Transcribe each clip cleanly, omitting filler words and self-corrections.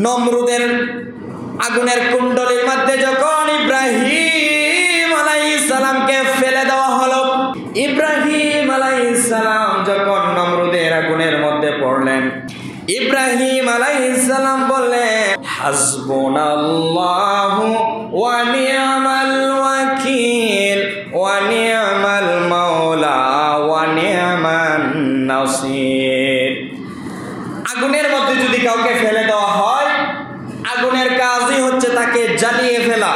নমরুদের আগুনের কুণ্ডলীর মধ্যে যখন ইব্রাহিম আলাইহিস সালামকে ফেলে দেওয়া হলো, ইব্রাহিম আলাইহিস সালাম যখন নমরুদের আগুনের মধ্যে পড়লেন, ইব্রাহিম আলাইহিস সালাম বললেন, হাসবুনাল্লাহু ওয়া নি'মাল ওয়াকিল ওয়া নি'মাল মাওলা ওয়া নি'মান নাসির। আগুনের মধ্যে যদি কাউকে ফেলে দেওয়া হয়, আগুনের কাজই হচ্ছে তাকে জ্বালিয়ে ফেলা।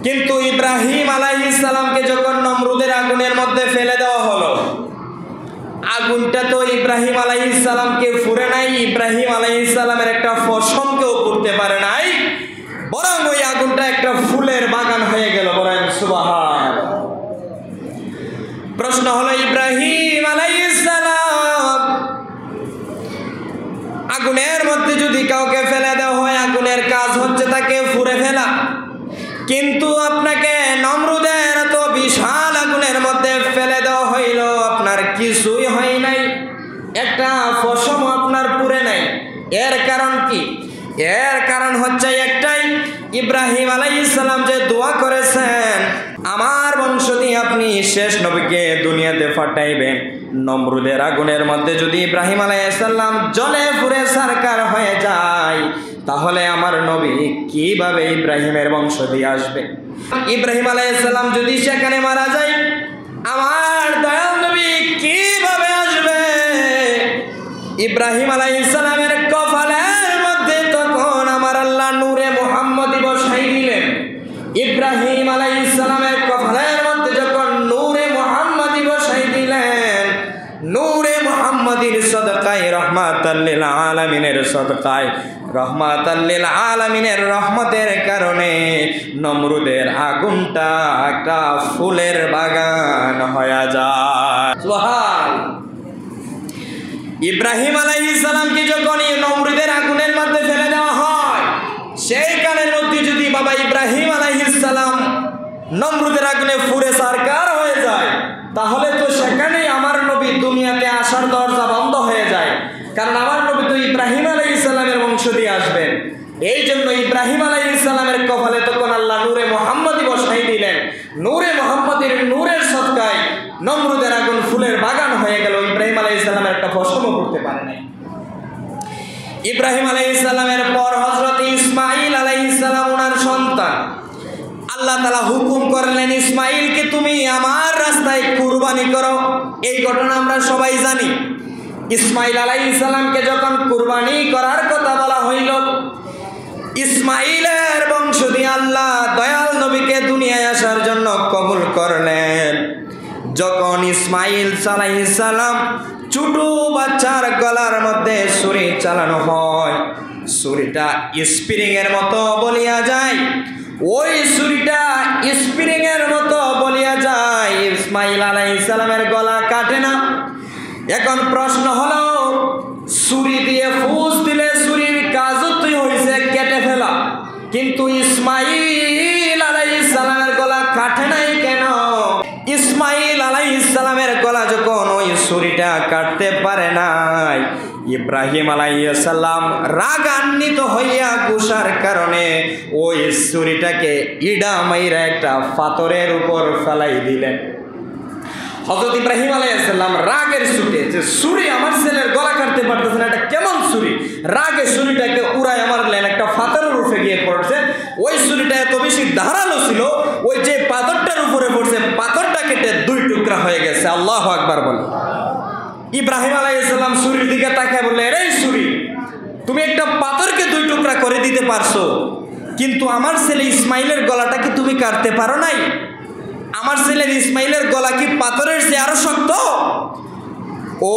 কিন্তু ইব্রাহিম আলাইহিস সালামকে যখন নমরুদের আগুনের মধ্যে ফেলে দেওয়া হলো, আগুনটা তো ইব্রাহিম আলাইহিস সালামকে ফুরে নাই, ইব্রাহিম আলাইহিস সালামের একটা ফসলকেও করতে পারে নাই, বরং ওই আগুনটা একটা ফুলের বাগান হয়ে গেল। বলেন সুবহানাল্লাহ। প্রশ্ন হলো, ইব্রাহিম আলাইহিস সালাম আগুনের মধ্যে যদি কাউকে ফেলে দেওয়া হয়, আগুনের কাজ হচ্ছে তাকে ফুরে ফেলা। কিন্তু আপনাকে নমরুদের তো বিশাল আগুনের মধ্যে ফেলে দেওয়া হইল, আপনার কিছুই হয় নাই, একটা ফসম আপনার পুড়ে নাই। এর কারণ কি? এর কারণ হচ্ছে একটাই, ইব্রাহিম আলাইহিস সালাম যে দোয়া করেছেন, আমার বংশ দিয়ে আপনি শেষ নবীকে দুনিয়াতে পাঠাইবেন। নমরুদের আগুনের মধ্যে যদি ইব্রাহিম আলাইহিস সালাম জ্বলে পুড়ে ছারখার হয়ে যায়, তাহলে আমার নবী কিভাবে ইব্রাহিমের বংশ দিয়ে আসবে? ইব্রাহিম আলাইহিস সালাম যদি সেখানে মারা যায়, আমার দয়াল নবী কিভাবে আসবে? ইব্রাহিম আলাইহিস সালামের কপালের মধ্যে তখন আমার আল্লাহ নূরে মুহাম্মদী বসাই দিলেন। ইব্রাহিম আলাইহিস সালামের কপালের মধ্যে যখন নূরে মুহাম্মদী বসাই দিলেন, নূরে মুহাম্মদীর সদকায়, রহমাতাল লিল আলামিনের সদকায়, রহমাতাল লিল আলামিনের রহমতের কারণে নমরুদের আগুনটা একটা ফুলের বাগান হয়ে যায়। সুবহানাল্লাহ। ইব্রাহিম আলাইহিস সালামকে যখন নমরুদের আগুনের মধ্যে ফেলে দেওয়া হয়, সেই কালের মধ্যে যদি বাবা ইব্রাহিম আলাইহিস সালাম নমরুদের আগুনে পুড়ে ছারখার হয়ে যায়, তাহলে তো সেখানেই আমার নবী দুনিয়াতে আসার দরজা বন্ধ হয়ে যায়। কারণ আমার নবী তো ইব্রাহিম আলাইহিস সালামের বংশ দিয়ে আসবেন। এই জন্য ইব্রাহিম আলাইহিস সালামের কপালে তখন আল্লাহ নূরে মুহাম্মদী বসাই দিলেন। নূরে মুহাম্মদীর নূরের সদকায় নমরুদের আগুন ফুলের বাগান হয়ে গেল। ইব্রাহিম আলাইহিস সালামের একটা ফসলও করতে পারে নাই। ইব্রাহিম আলাইহিস সালামের পর হযরত ইসমাঈল আলাইহিস সালাম ওনার সন্তান, আল্লাহ তাআলা হুকুম করলেন, ইসমাঈলকে তুমি আমার রাস্তায় কুরবানি করো। এই ঘটনা আমরা সবাই জানি। ইসমাঈল আলাইহিস সালামকে যখন কুরবানি করার কথা বলা হইল, ইসমাঈলের বংশ দিয়ে আল্লাহ দয়াল নবীকে দুনিয়ায় আসার জন্য কবুল করলেন। যখন ইসমাঈল আলাইহিস সালাম ছোট বাচ্চার গলার মধ্যে ছুরি চালানো হয়, ছুরিটা স্প্রিং এর মতো বলিয়া যায়, ওই ছুরিটা স্প্রিং এর মতো বলিয়া যায়, ইসমাঈল আলাইহিস সালামের গলা কাটে না। এখন প্রশ্ন হলো, ছুরি দিয়ে ফুস দিলে ছুরির কাজও তুই হয়েছে কেটে ফেলা, কিন্তু ইসমাঈল আলাইহিস সালামের গলা কাটে নাই কেন? ইসমাঈল আলাইহিস সালামের গলা যখন ওই ছুরিটা কাটতে পারে নাই, ইব্রাহিম আলাইহিস সালাম রাগান্বিত হইয়া গুসার কারণে ওই ছুরিটাকে ইডা মাইরা একটা পাথরের উপর ফেলাই দিলেন। হযরত ইব্রাহিম আলাইহিস সালাম রাগের ছুটে, যে ছুরি আমার ছেলের গলা কাটতে পারতেছে না, এটা কেমন ছুরি? রাগে ছুরিটাকে উড়ায় মারলেন, একটা পাথরের উপরে গিয়ে পড়ছে। ওই ছুরিটা এত বেশি ধারালো ছিল, ওই যে পাথরটার উপরে পড়ছে, পাথরটা কেটে দুই টুকরা হয়ে গেছে। আল্লাহু আকবার বলে। ইব্রাহিম আলাইহিস সালাম ছুরির দিকে তাকায় বললেন, এই ছুরি, তুমি একটা পাথরকে দুই টুকরা করে দিতে পারছো, কিন্তু আমার ছেলে ইসমাঈলের গলাটা কি তুমি কাটতে পারো নাই? আমার ছেলের ইসমাঈলের গলা কি পাথরের চেয়ে আরো শক্ত?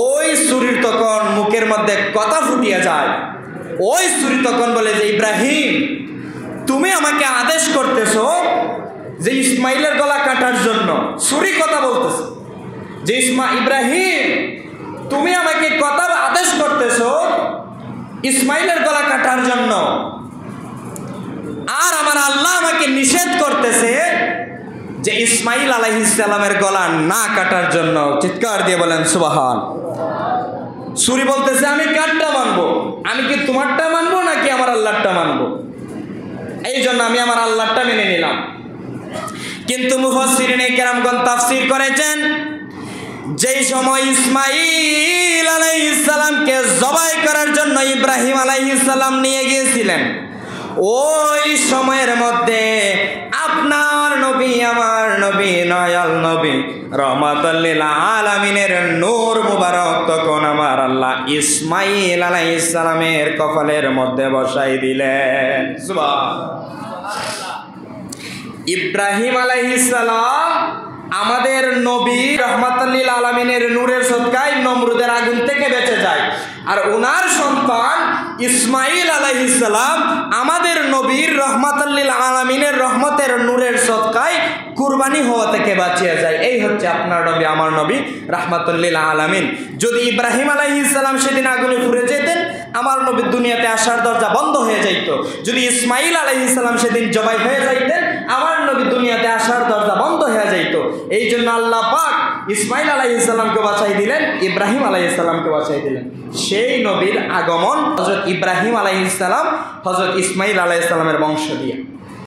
ওই ছুরির তখন মুখের মধ্যে কথা ফুটিয়া যায়। ওই ছুরি তখন বলে যে, ইব্রাহিম, তুমি আমাকে আদেশ করতেছো যে ইসমাঈলের গলা কাটার জন্য। ছুরি কথা বলতেছে যে, ইব্রাহিম, তুমি আমাকে কথা আদেশ করতেছো ইসমাঈলের গলা কাটার জন্য, আর আমার আল্লাহ আমাকে নিষেধ করতেছে যে ইসমাঈল আলাইহিস সালামের গলা না কাটার জন্য। চিৎকার দিয়ে বলেন সুবহান। ছুরি বলতেছে আমি কারটা মানবো, আমি কি তোমারটা মানবো নাকি আমার আল্লাহরটা মানবো? এই জন্য আমি আমার আল্লাহরটা মেনে নিলাম। কিন্তু মুফাসসিরিনে কেরামগণ তাফসীর করেছেন, যেই সময় ইসমাঈল আলাইহিস সালামকে জবাই করার জন্য ইব্রাহিম আলাইহিস সালাম নিয়ে গিয়েছিলেন, ওই সময়ের মধ্যে আপনার নবী, আমার নবী, দয়াল নবী, রহমাতুল লিল আলামিনের নূর মুবারক তখন আমার আল্লাহ ইসমাঈল আলাইহিস সালামের কপালের মধ্যে বসাই দিলেন। সুবহানাল্লাহ। ইব্রাহিম আলাইহিস সালাম আমাদের নবী রহমাতুল লিল আলামিনের নূরের সদকায় নমরুদের আগুন থেকে বেঁচে যায়, আর ওনার সন্তান ইসমাঈল আলাইহিস সালাম আমাদের নবীর রহমাতুল লিল আলামিনের রহমতের নূরের সদকায় কুরবানি হওয়া থেকে বাঁচিয়ে যায়। এই হচ্ছে আপনার নবী, আমার নবী রাহমাতুল লিল আলামিন। যদি ইব্রাহিম আলাইহিস সালাম সেদিন আগুনে পুড়ে যেতেন, আমার নবীর দুনিয়াতে আসার দরজা বন্ধ হয়ে যাইত। যদি ইসমাঈল আলাইহিস সালাম সেদিন জবাই হয়ে যাইতেন, আমার নবী দুনিয়াতে আসার দরজা বন্ধ হয়ে যাইত। এই জন্য আল্লাহ পাক ইসমাঈল আলাইহিস সালামকে বাঁচাই দিলেন, ইব্রাহিম আলাইহিস সালামকে বাঁচাই দিলেন। সেই নবীর আগমন হযরত ইব্রাহিম আলাইহিস সালাম হযরত ইসমাঈল আলাইহিস সালামের বংশ দিয়ে।